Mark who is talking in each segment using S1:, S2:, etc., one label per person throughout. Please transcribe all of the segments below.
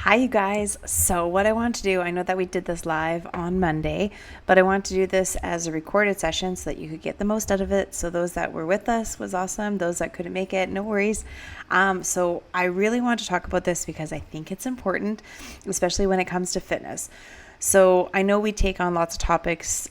S1: Hi, you guys. So, what I want to do, I know that we did this live on Monday, but I want to do this as a recorded session so that you could get the most out of it. So, those that were with us was awesome. Those that couldn't make it, no worries. So, I really want to talk about this because I think it's important, especially when it comes to fitness. So I know we take on lots of topics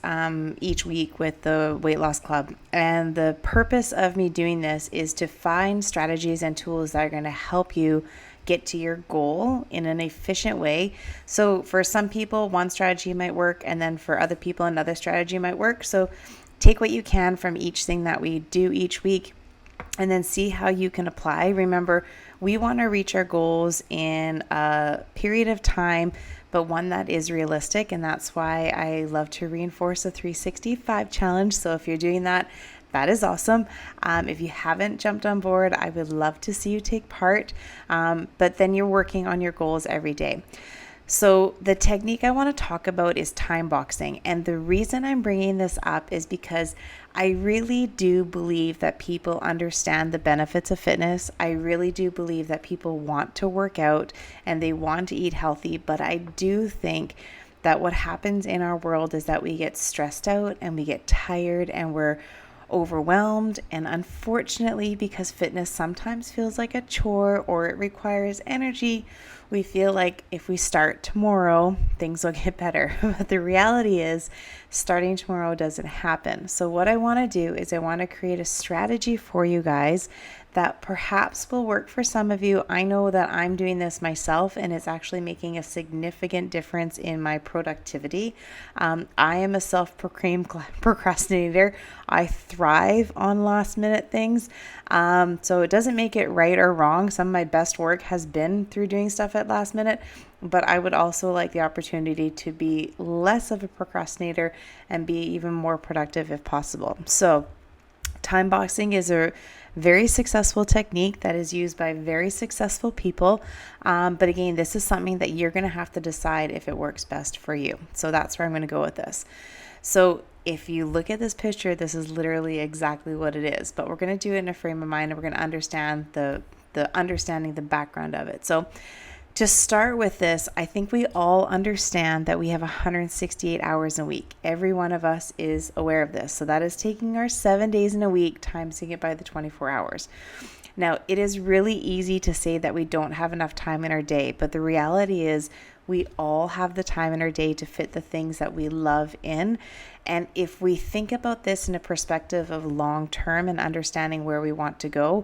S1: each week with the Weight Loss Club. And the purpose of me doing this is to find strategies and tools that are going to help you get to your goal in an efficient way. So for some people, one strategy might work, and then for other people, another strategy might work. So take what you can from each thing that we do each week and then see how you can apply. Remember, we want to reach our goals in a period of time, but one that is realistic. And that's why I love to reinforce a 365 challenge. So if you're doing that, that is awesome. If you haven't jumped on board, I would love to see you take part. But then you're working on your goals every day. So the technique I want to talk about is time boxing. And the reason I'm bringing this up is because I really do believe that people understand the benefits of fitness. I really do believe that people want to work out and they want to eat healthy. But I do think that what happens in our world is that we get stressed out and we get tired and we're overwhelmed. And unfortunately, because fitness sometimes feels like a chore or it requires energy, we feel like if we start tomorrow, things will get better. But the reality is, starting tomorrow doesn't happen. So, what I want to do is I want to create a strategy for you guys that perhaps will work for some of you. I know that I'm doing this myself and it's actually making a significant difference in my productivity. I am a self-proclaimed procrastinator. I thrive on last minute things. So it doesn't make it right or wrong. Some of my best work has been through doing stuff at last minute, but I would also like the opportunity to be less of a procrastinator and be even more productive if possible. So time boxing is a very successful technique that is used by very successful people. But again, this is something that you're going to have to decide if it works best for you. So that's where I'm going to go with this. So if you look at this picture, this is literally exactly what it is. But we're going to do it in a frame of mind and we're going to understand the understanding the background of it. So to start with this, I think we all understand that we have 168 hours in a week. Every one of us is aware of this. So that is taking our 7 days in a week, timesing it by the 24 hours. Now, it is really easy to say that we don't have enough time in our day, but the reality is we all have the time in our day to fit the things that we love in. And if we think about this in a perspective of long term and understanding where we want to go,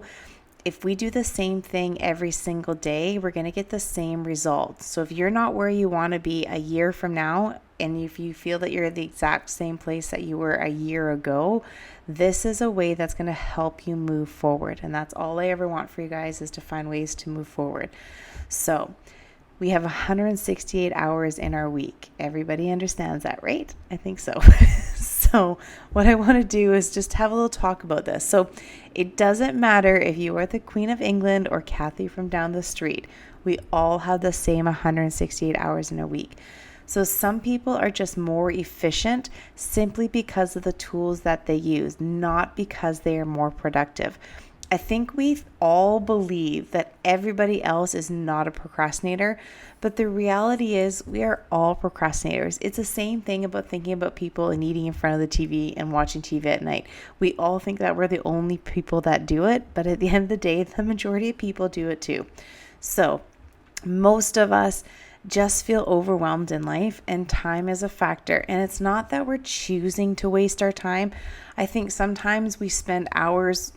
S1: if we do the same thing every single day, we're going to get the same results. So if you're not where you want to be a year from now, and if you feel that you're at the exact same place that you were a year ago, this is a way that's going to help you move forward. And that's all I ever want for you guys, is to find ways to move forward. So we have 168 hours in our week. Everybody understands that, right? I think so. So what I want to do is just have a little talk about this. So it doesn't matter if you are the Queen of England or Kathy from down the street. We all have the same 168 hours in a week. So some people are just more efficient simply because of the tools that they use, not because they are more productive. I think we all believe that everybody else is not a procrastinator, but the reality is we are all procrastinators. It's the same thing about thinking about people and eating in front of the TV and watching TV at night. We all think that we're the only people that do it, but at the end of the day, the majority of people do it too. So most of us just feel overwhelmed in life, and time is a factor. And it's not that we're choosing to waste our time. I think sometimes we spend hours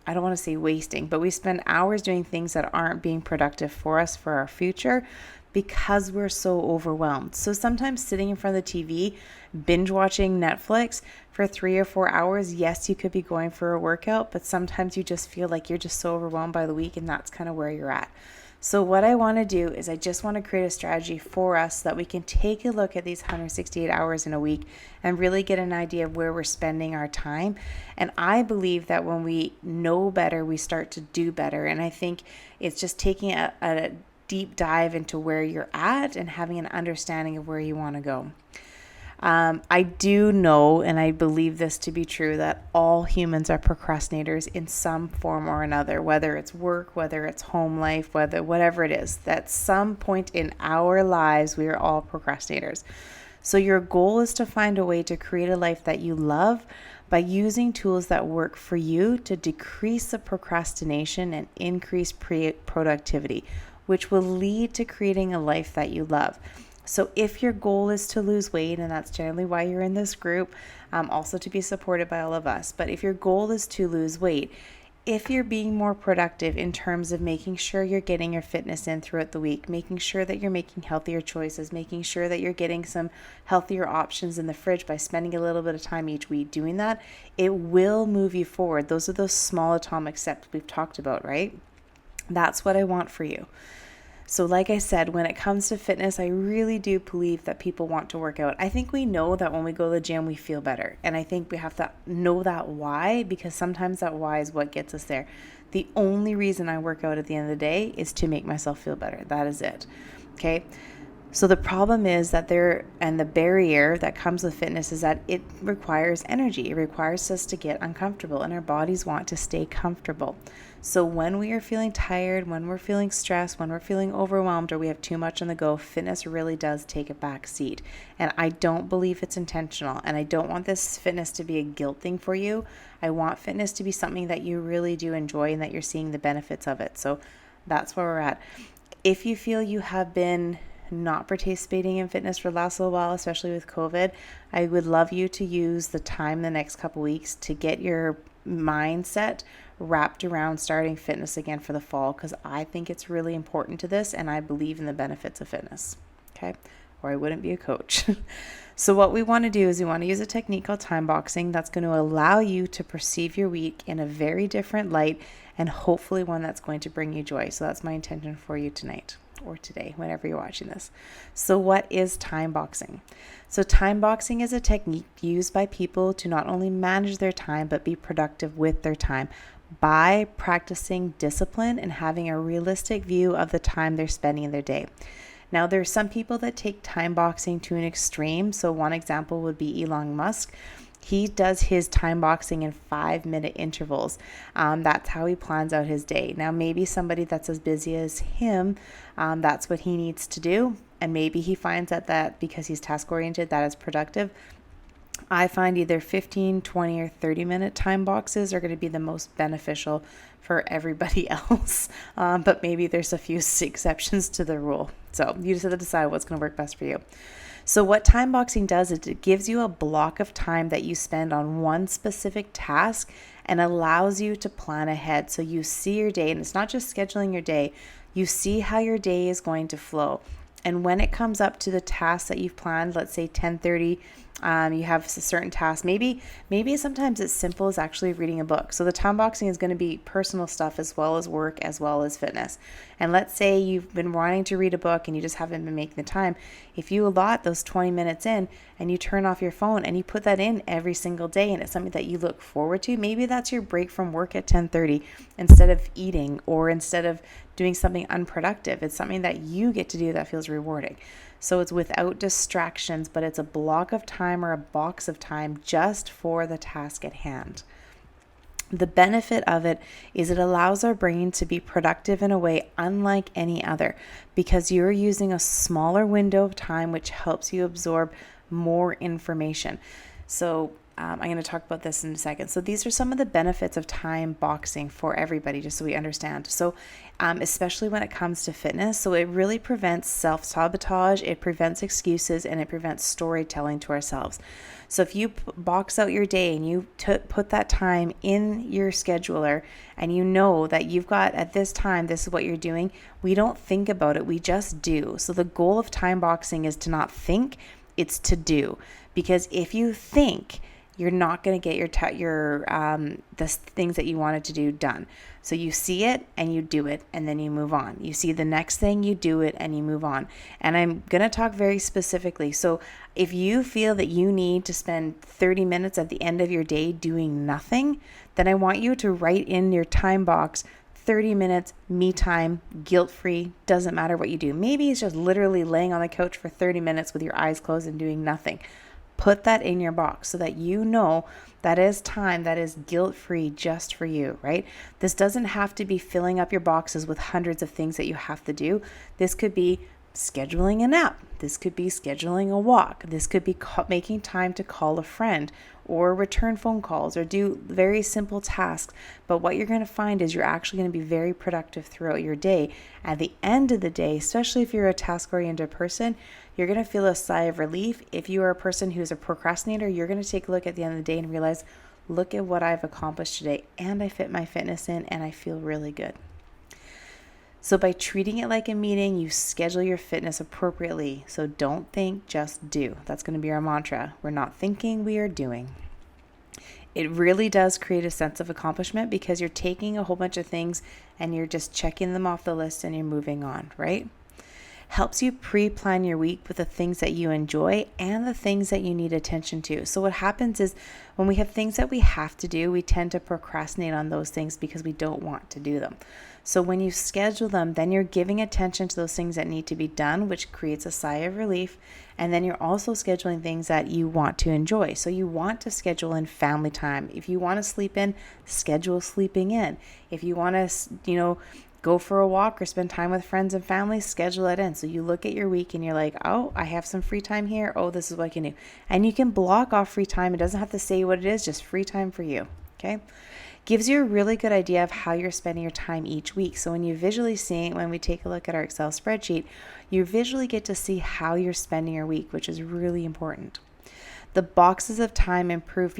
S1: I don't want to say wasting, but we spend hours doing things that aren't being productive for us for our future because we're so overwhelmed. So sometimes sitting in front of the TV, binge watching Netflix for 3 or 4 hours, yes, you could be going for a workout, but sometimes you just feel like you're just so overwhelmed by the week, and that's kind of where you're at. So what I want to do is I just want to create a strategy for us so that we can take a look at these 168 hours in a week and really get an idea of where we're spending our time. And I believe that when we know better, we start to do better. And I think it's just taking a deep dive into where you're at and having an understanding of where you want to go. I do know, and I believe this to be true, that all humans are procrastinators in some form or another, whether it's work, whether it's home life, whatever it is. At some point in our lives, we are all procrastinators. So your goal is to find a way to create a life that you love by using tools that work for you to decrease the procrastination and increase productivity, which will lead to creating a life that you love. So if your goal is to lose weight, and that's generally why you're in this group, also to be supported by all of us, but if your goal is to lose weight, if you're being more productive in terms of making sure you're getting your fitness in throughout the week, making sure that you're making healthier choices, making sure that you're getting some healthier options in the fridge by spending a little bit of time each week doing that, it will move you forward. Those are those small atomic steps we've talked about, right? That's what I want for you. So like I said, when it comes to fitness, I really do believe that people want to work out. I think we know that when we go to the gym, we feel better. And I think we have to know that why, because sometimes that why is what gets us there. The only reason I work out at the end of the day is to make myself feel better. That is it. Okay. So the problem is that the barrier that comes with fitness is that it requires energy. It requires us to get uncomfortable, and our bodies want to stay comfortable. So when we are feeling tired, when we're feeling stressed, when we're feeling overwhelmed, or we have too much on the go, fitness really does take a back seat. And I don't believe it's intentional. And I don't want this fitness to be a guilt thing for you. I want fitness to be something that you really do enjoy and that you're seeing the benefits of it. So that's where we're at. If you feel you have been not participating in fitness for the last little while, especially with COVID, I would love you to use the time the next couple weeks to get your mindset wrapped around starting fitness again for the fall, because I think it's really important to this and I believe in the benefits of fitness. Okay, or I wouldn't be a coach. So what we want to do is we want to use a technique called time boxing that's going to allow you to perceive your week in a very different light, and hopefully one that's going to bring you joy. So that's my intention for you tonight, or today, whenever you're watching this. So what is time boxing? So time boxing is a technique used by people to not only manage their time, but be productive with their time by practicing discipline and having a realistic view of the time they're spending in their day. Now, there's some people that take time boxing to an extreme. So one example would be Elon Musk. He does his time boxing in 5-minute intervals. That's how he plans out his day. Now, maybe somebody that's as busy as him, that's what he needs to do. And maybe he finds that because he's task oriented, that is productive. I find either 15, 20, or 30-minute time boxes are going to be the most beneficial for everybody else. But maybe there's a few exceptions to the rule. So you just have to decide what's going to work best for you. So what time boxing does is it gives you a block of time that you spend on one specific task and allows you to plan ahead. So you see your day, and it's not just scheduling your day. You see how your day is going to flow. And when it comes up to the task that you've planned, let's say 10:30, you have a certain task. Maybe sometimes it's simple as actually reading a book. So the time boxing is going to be personal stuff as well as work, as well as fitness. And let's say you've been wanting to read a book and you just haven't been making the time. If you allot those 20 minutes in and you turn off your phone and you put that in every single day, and it's something that you look forward to, maybe that's your break from work at 10:30 instead of eating or instead of doing something unproductive. It's something that you get to do that feels rewarding. So it's without distractions, but it's a block of time or a box of time just for the task at hand. The benefit of it is it allows our brain to be productive in a way unlike any other, because you're using a smaller window of time, which helps you absorb more information. So I'm going to talk about this in a second. So these are some of the benefits of time boxing for everybody, just so we understand. So especially when it comes to fitness, so it really prevents self-sabotage, it prevents excuses, and it prevents storytelling to ourselves. So if you box out your day and you put that time in your scheduler and you know that you've got at this time, this is what you're doing, we don't think about it, we just do. So the goal of time boxing is to not think, it's to do. Because if you think, you're not going to get the things that you wanted to do done. So you see it and you do it, and then you move on. You see the next thing, you do it, and you move on. And I'm going to talk very specifically. So if you feel that you need to spend 30 minutes at the end of your day doing nothing, then I want you to write in your time box 30 minutes, me time, guilt-free, doesn't matter what you do. Maybe it's just literally laying on the couch for 30 minutes with your eyes closed and doing nothing. Put that in your box so that you know that is time that is guilt-free just for you, right? This doesn't have to be filling up your boxes with hundreds of things that you have to do. This could be scheduling a nap. This could be scheduling a walk. This could be making time to call a friend or return phone calls or do very simple tasks. But what you're going to find is you're actually going to be very productive throughout your day. At the end of the day, especially if you're a task-oriented person, you're going to feel a sigh of relief. If you are a person who's a procrastinator, you're going to take a look at the end of the day and realize, look at what I've accomplished today, and I fit my fitness in, and I feel really good. So by treating it like a meeting, you schedule your fitness appropriately. So don't think, just do. That's going to be our mantra. We're not thinking, we are doing. It really does create a sense of accomplishment because you're taking a whole bunch of things and you're just checking them off the list and you're moving on, right? Helps you pre-plan your week with the things that you enjoy and the things that you need attention to. So what happens is when we have things that we have to do, we tend to procrastinate on those things because we don't want to do them. So when you schedule them, then you're giving attention to those things that need to be done, which creates a sigh of relief. And then you're also scheduling things that you want to enjoy. So you want to schedule in family time. If you want to sleep in, schedule sleeping in. If you want to, go for a walk or spend time with friends and family, schedule it in. So you look at your week and you're like, oh, I have some free time here. Oh, this is what I can do. And you can block off free time. It doesn't have to say what it is, just free time for you. Okay. Gives you a really good idea of how you're spending your time each week. So when you visually see it, when we take a look at our Excel spreadsheet, you visually get to see how you're spending your week, which is really important. The boxes of time improve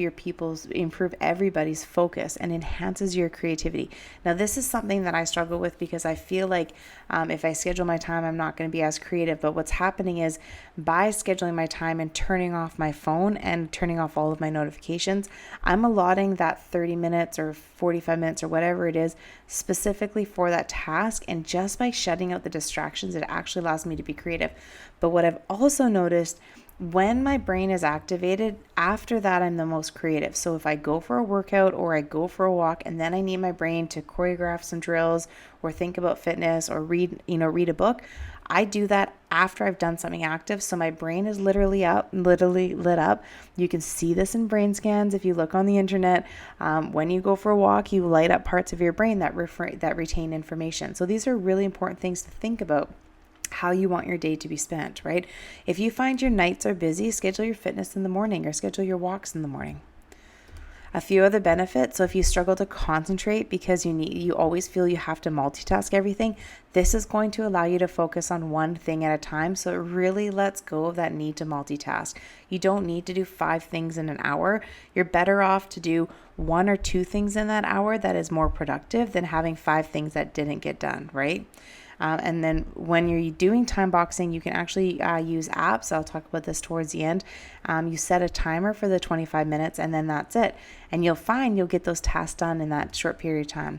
S1: everybody's focus and enhances your creativity. Now, this is something that I struggle with because I feel like if I schedule my time, I'm not going to be as creative. But what's happening is by scheduling my time and turning off my phone and turning off all of my notifications, I'm allotting that 30 minutes or 45 minutes or whatever it is specifically for that task. And just by shutting out the distractions, it actually allows me to be creative. But what I've also noticed, when my brain is activated, after that, I'm the most creative. So if I go for a workout or I go for a walk and then I need my brain to choreograph some drills or think about fitness or read a book, I do that after I've done something active. So my brain is literally lit up. You can see this in brain scans. If you look on the internet, when you go for a walk, you light up parts of your brain that retain information. So these are really important things to think about. How you want your day to be spent, right? If you find your nights are busy, schedule your fitness in the morning or schedule your walks in the morning. A few other benefits. So if you struggle to concentrate because you always feel you have to multitask everything, this is going to allow you to focus on one thing at a time. So it really lets go of that need to multitask. You don't need to do 5 things in an hour. You're better off to do 1 or 2 things in that hour that is more productive than having 5 things that didn't get done, right? And then when you're doing time boxing, you can actually use apps. I'll talk about this towards the end. You set a timer for the 25 minutes and then that's it. And you'll find you'll get those tasks done in that short period of time.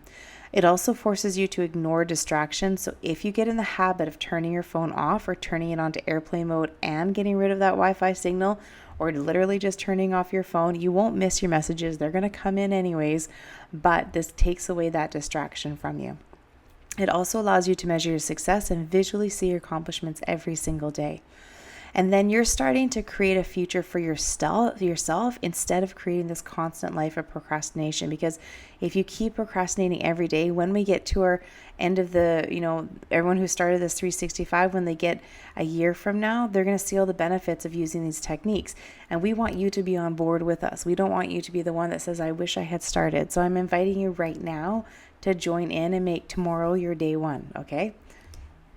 S1: It also forces you to ignore distractions. So if you get in the habit of turning your phone off or turning it onto airplane mode and getting rid of that Wi-Fi signal, or literally just turning off your phone, you won't miss your messages. They're going to come in anyways, but this takes away that distraction from you. It also allows you to measure your success and visually see your accomplishments every single day. And then you're starting to create a future for yourself instead of creating this constant life of procrastination. Because if you keep procrastinating every day, when we get to our end of everyone who started this 365, when they get a year from now, they're going to see all the benefits of using these techniques. And we want you to be on board with us. We don't want you to be the one that says, I wish I had started. So I'm inviting you right now to join in and make tomorrow your day one, okay?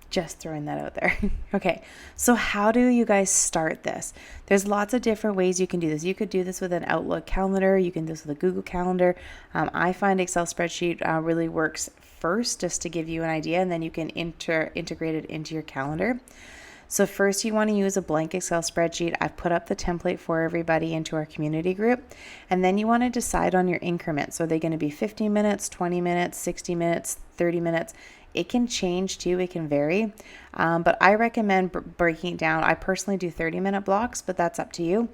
S1: Just throwing that out there. Okay, so how do you guys start this? There's lots of different ways you can do this. You could do this with an Outlook calendar. You can do this with a Google Calendar. I find Excel spreadsheet really works first, just to give you an idea, and then you can integrate it into your calendar. So first you want to use a blank Excel spreadsheet. I've put up the template for everybody into our community group. And then you want to decide on your increments. So are they going to be 15 minutes, 20 minutes, 60 minutes, 30 minutes? It can change too, it can vary. But I recommend breaking it down. I personally do 30-minute blocks, but that's up to you.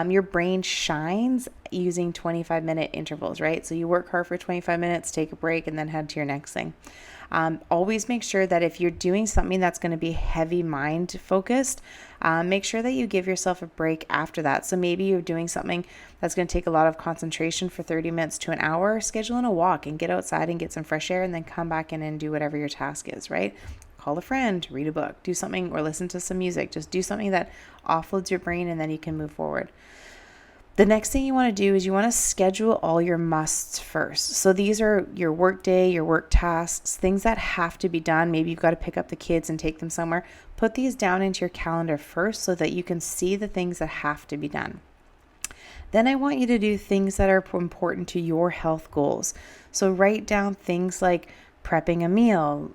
S1: Your brain shines using 25-minute intervals, right? So you work hard for 25 minutes, take a break, and then head to your next thing. Always make sure that if you're doing something that's going to be heavy mind focused, make sure that you give yourself a break after that. So maybe you're doing something that's going to take a lot of concentration for 30 minutes to an hour. Schedule in a walk and get outside and get some fresh air, and then come back in and do whatever your task is, right? Call a friend, read a book, do something, or listen to some music. Just do something that offloads your brain, and then you can move forward. The next thing you want to do is you want to schedule all your musts first. So these are your work day, your work tasks, things that have to be done. Maybe you've got to pick up the kids and take them somewhere. Put these down into your calendar first so that you can see the things that have to be done. Then I want you to do things that are important to your health goals. So write down things like prepping a meal,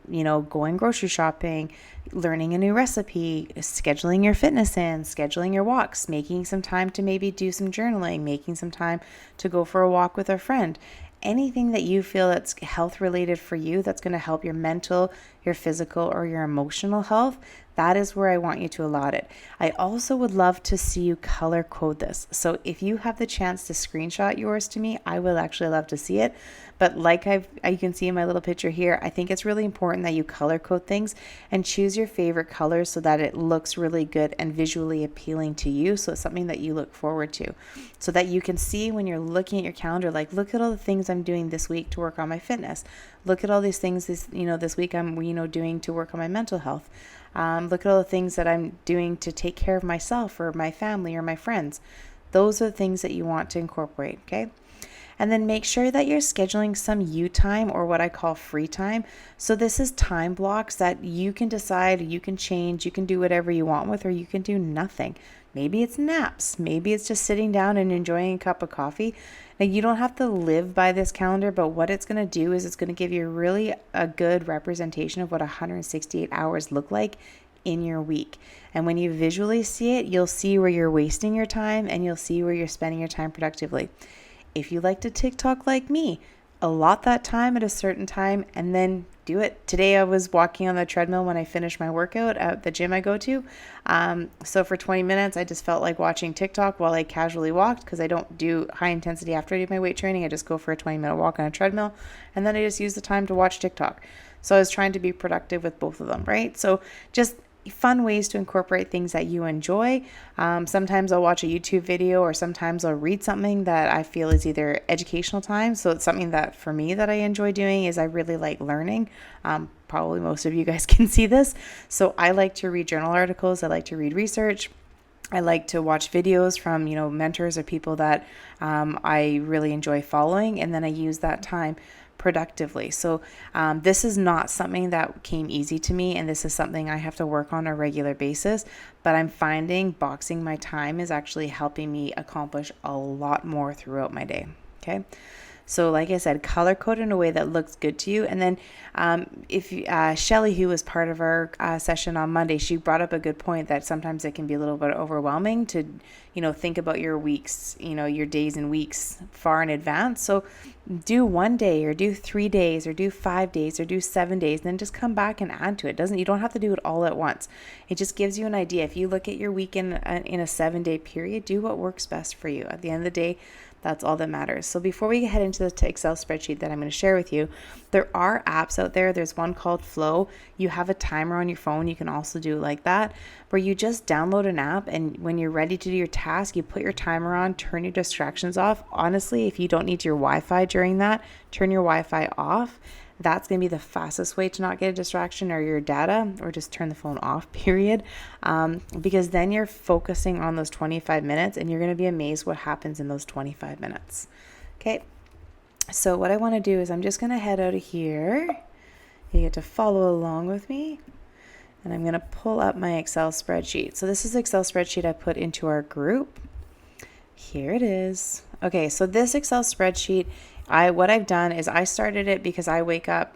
S1: going grocery shopping, learning a new recipe, scheduling your fitness in, scheduling your walks, making some time to maybe do some journaling, making some time to go for a walk with a friend. Anything that you feel that's health related for you, that's going to help your mental, your physical, or your emotional health, that is where I want you to allot it. I also would love to see you color code this. So if you have the chance to screenshot yours to me, I will actually love to see it. But like you can see in my little picture here, I think it's really important that you color code things and choose your favorite colors so that it looks really good and visually appealing to you. So it's something that you look forward to, so that you can see when you're looking at your calendar, like, look at all the things I'm doing this week to work on my fitness. Look at all these things this week I'm doing to work on my mental health. Look at all the things that I'm doing to take care of myself or my family or my friends. Those are the things that you want to incorporate, okay? And then make sure that you're scheduling some you time, or what I call free time. So this is time blocks that you can decide, you can change, you can do whatever you want with, or you can do nothing. Maybe it's naps. Maybe it's just sitting down and enjoying a cup of coffee. Now, you don't have to live by this calendar, but what it's going to do is it's going to give you really a good representation of what 168 hours look like in your week. And when you visually see it, you'll see where you're wasting your time, and you'll see where you're spending your time productively. If you like to TikTok like me, allot that time at a certain time and then do it. Today I was walking on the treadmill when I finished my workout at the gym I go to. So for 20 minutes, I just felt like watching TikTok while I casually walked, because I don't do high intensity after I do my weight training. I just go for a 20-minute walk on a treadmill, and then I just use the time to watch TikTok. So I was trying to be productive with both of them, right? So just fun ways to incorporate things that you enjoy. Sometimes I'll watch a YouTube video, or sometimes I'll read something that I feel is either educational time. So it's something that for me that I enjoy doing is I really like learning. Probably most of you guys can see this. So I like to read journal articles. I like to read research. I like to watch videos from, mentors or people that I really enjoy following. And then I use that time productively. So this is not something that came easy to me, and this is something I have to work on a regular basis, but I'm finding boxing my time is actually helping me accomplish a lot more throughout my day. Okay. So like I said, color code in a way that looks good to you. And then if Shelly, who was part of our session on Monday, she brought up a good point that sometimes it can be a little bit overwhelming to, think about your weeks, your days and weeks far in advance. So do 1 day, or do 3 days, or do 5 days, or do 7 days, and then just come back and add to it. You don't have to do it all at once. It just gives you an idea. If you look at your week in a 7-day period, do what works best for you. At the end of the day, that's all that matters. So before we head into the Excel spreadsheet that I'm going to share with you, there are apps out there. There's one called Flow. You have a timer on your phone. You can also do it like that, where you just download an app, and when you're ready to do your task, you put your timer on, turn your distractions off. Honestly, if you don't need your Wi-Fi during that, turn your Wi-Fi off. That's going to be the fastest way to not get a distraction, or your data, or just turn the phone off, period. Because then you're focusing on those 25 minutes, and you're going to be amazed what happens in those 25 minutes. Okay. So what I want to do is I'm just going to head out of here. You get to follow along with me, and I'm going to pull up my Excel spreadsheet. So this is the Excel spreadsheet I put into our group. Here it is. Okay. So this Excel spreadsheet, what I've done is I started it because I wake up,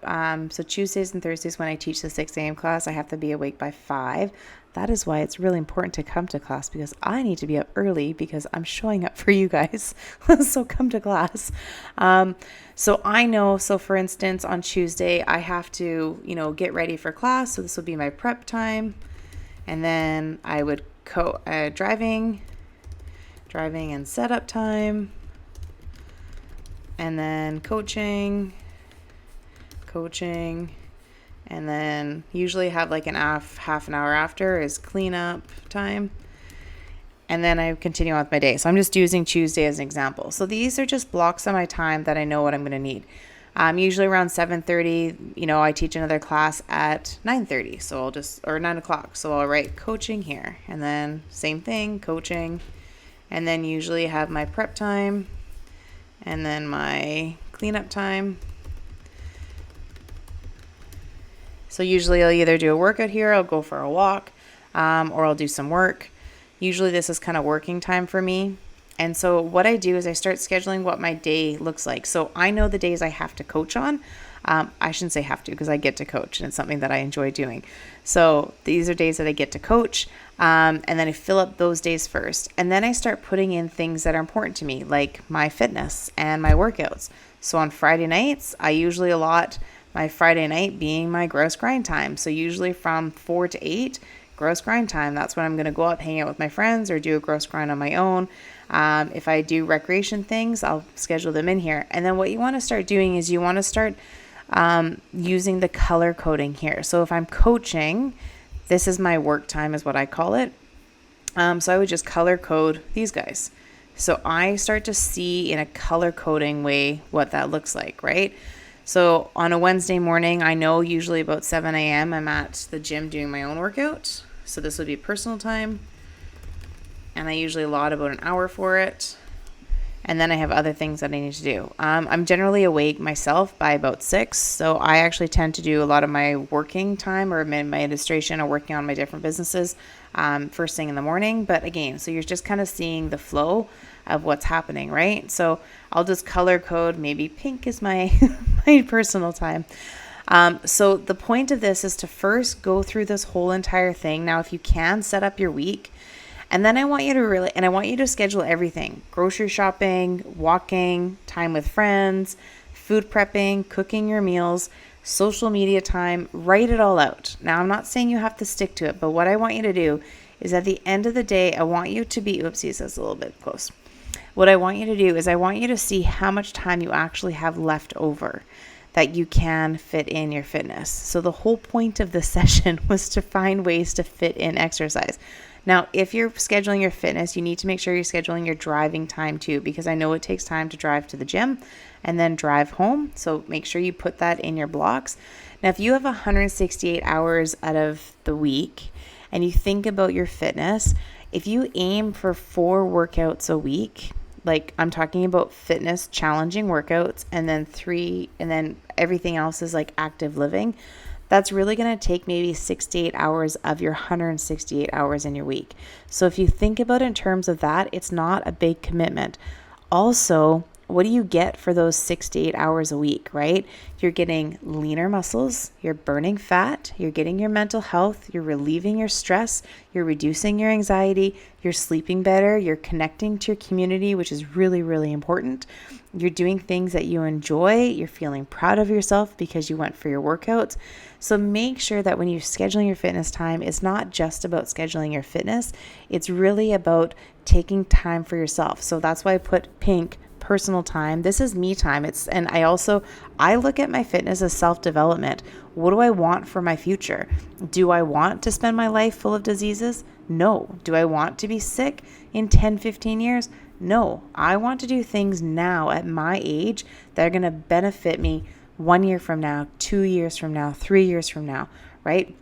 S1: so Tuesdays and Thursdays when I teach the 6 a.m. class, I have to be awake by 5. That is why it's really important to come to class, because I need to be up early because I'm showing up for you guys. So come to class. So I know, so for instance, on Tuesday, I have to, get ready for class. So this will be my prep time. And then I would driving and setup time. And then coaching, And then usually have like half an hour after is cleanup time. And then I continue on with my day. So I'm just using Tuesday as an example. So these are just blocks of my time that I know what I'm going to need. Usually around 7:30, I teach another class at 9:30. So or 9 o'clock. So I'll write coaching here. And then same thing, coaching. And then usually have my prep time. And then my cleanup time. So usually I'll either do a workout here, I'll go for a walk, or I'll do some work. Usually this is kind of working time for me. And so what I do is I start scheduling what my day looks like. So I know the days I have to coach on. I shouldn't say have to, because I get to coach and it's something that I enjoy doing. So these are days that I get to coach. And then I fill up those days first. And then I start putting in things that are important to me, like my fitness and my workouts. So on Friday nights, I usually allot my Friday night being my gross grind time. So usually from 4 to 8, gross grind time. That's when I'm going to go out, hang out with my friends, or do a gross grind on my own. If I do recreation things, I'll schedule them in here. And then what you want to start doing is you want to start using the color coding here. So if I'm coaching, this is my work time is what I call it. So I would just color code these guys. So I start to see in a color coding way what that looks like, right? So on a Wednesday morning, I know usually about 7 a.m. I'm at the gym doing my own workout. So this would be personal time. And I usually allot about an hour for it. And then I have other things that I need to do. I'm generally awake myself by about 6. So I actually tend to do a lot of my working time or my administration or working on my different businesses first thing in the morning. But again, so you're just kind of seeing the flow of what's happening, right? So I'll just color code. Maybe pink is my my personal time. So the point of this is to first go through this whole entire thing. Now, if you can, set up your week. And then I want you to schedule everything: grocery shopping, walking, time with friends, food prepping, cooking your meals, social media time. Write it all out. Now, I'm not saying you have to stick to it, but what I want you to do is at the end of the day, I want you to be, oopsies, that's a little bit close. What I want you to do is I want you to see how much time you actually have left over that you can fit in your fitness. So the whole point of this session was to find ways to fit in exercise. Now, if you're scheduling your fitness, you need to make sure you're scheduling your driving time too, because I know it takes time to drive to the gym and then drive home. So make sure you put that in your blocks. Now, if you have 168 hours out of the week and you think about your fitness, if you aim for 4 workouts a week, like I'm talking about fitness, challenging workouts, and then 3, and then everything else is like active living, that's really going to take maybe 6 to 8 hours of your 168 hours in your week. So if you think about it in terms of that, it's not a big commitment. Also, what do you get for those 6 to 8 hours a week, right? You're getting leaner muscles, you're burning fat, you're getting your mental health, you're relieving your stress, you're reducing your anxiety, you're sleeping better, you're connecting to your community, which is really, really important. You're doing things that you enjoy, you're feeling proud of yourself because you went for your workouts. So make sure that when you're scheduling your fitness time, it's not just about scheduling your fitness, it's really about taking time for yourself. So that's why I put pink, personal time. This is me time. I look at my fitness as self-development. What do I want for my future? Do I want to spend my life full of diseases? No. Do I want to be sick in 10, 15 years? No. I want to do things now at my age that are going to benefit me 1 year from now, 2 years from now, 3 years from now, right?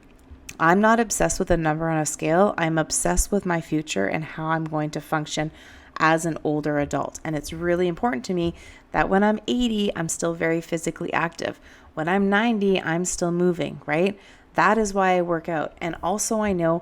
S1: I'm not obsessed with a number on a scale. I'm obsessed with my future and how I'm going to function as an older adult. And it's really important to me that when I'm 80, I'm still very physically active. When I'm 90, I'm still moving, right? That is why I work out. And also I know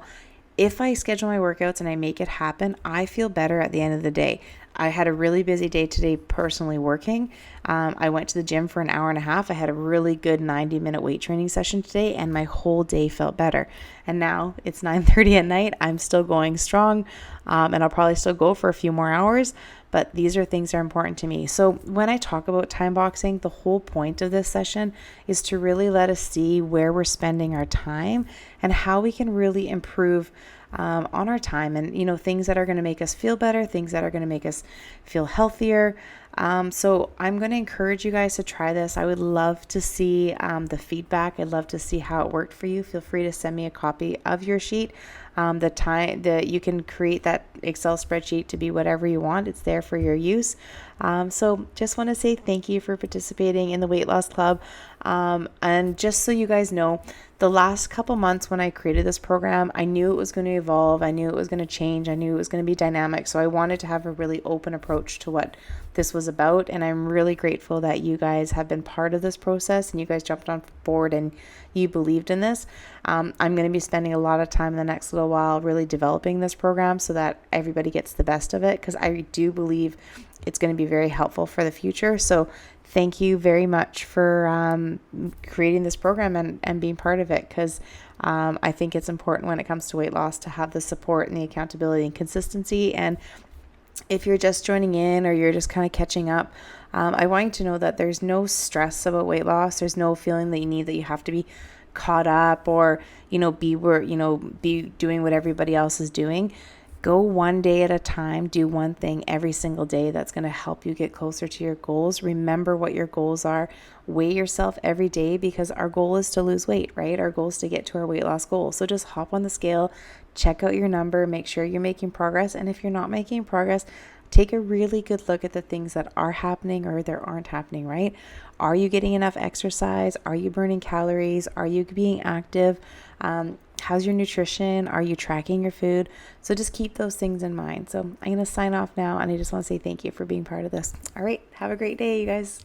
S1: if I schedule my workouts and I make it happen, I feel better at the end of the day. I had a really busy day today personally working. I went to the gym for an hour and a half. I had a really good 90-minute weight training session today and my whole day felt better. And now it's 9:30 at night. I'm still going strong and I'll probably still go for a few more hours. But these are things that are important to me. So when I talk about time boxing, the whole point of this session is to really let us see where we're spending our time and how we can really improve on our time, and things that are going to make us feel better, things that are going to make us feel healthier. So I'm going to encourage you guys to try this. I would love to see the feedback. I'd love to see how it worked for you. Feel free to send me a copy of your sheet. The time that you can create that Excel spreadsheet to be whatever you want. It's there for your use. So just want to say thank you for participating in the Weight Loss Club. And just so you guys know, the last couple months when I created this program, I knew it was going to evolve. I knew it was going to change. I knew it was going to be dynamic. So I wanted to have a really open approach to what this was about. And I'm really grateful that you guys have been part of this process and you guys jumped on board and you believed in this. I'm going to be spending a lot of time in the next little while really developing this program so that everybody gets the best of it, because I do believe it's going to be very helpful for the future. So thank you very much for creating this program and being part of it, because I think it's important when it comes to weight loss to have the support and the accountability and consistency. And if you're just joining in or you're just kind of catching up, I want you to know that there's no stress about weight loss. There's no feeling that you have to be caught up or, be doing what everybody else is doing. Go one day at a time, do one thing every single day that's going to help you get closer to your goals. Remember what your goals are. Weigh yourself every day, because our goal is to lose weight, right? Our goal is to get to our weight loss goal. So just hop on the scale, check out your number, make sure you're making progress. And if you're not making progress, take a really good look at the things that are happening or that aren't happening, right? Are you getting enough exercise? Are you burning calories? Are you being active? How's your nutrition? Are you tracking your food? So just keep those things in mind. So I'm going to sign off now, and I just want to say thank you for being part of this. All right. Have a great day, you guys.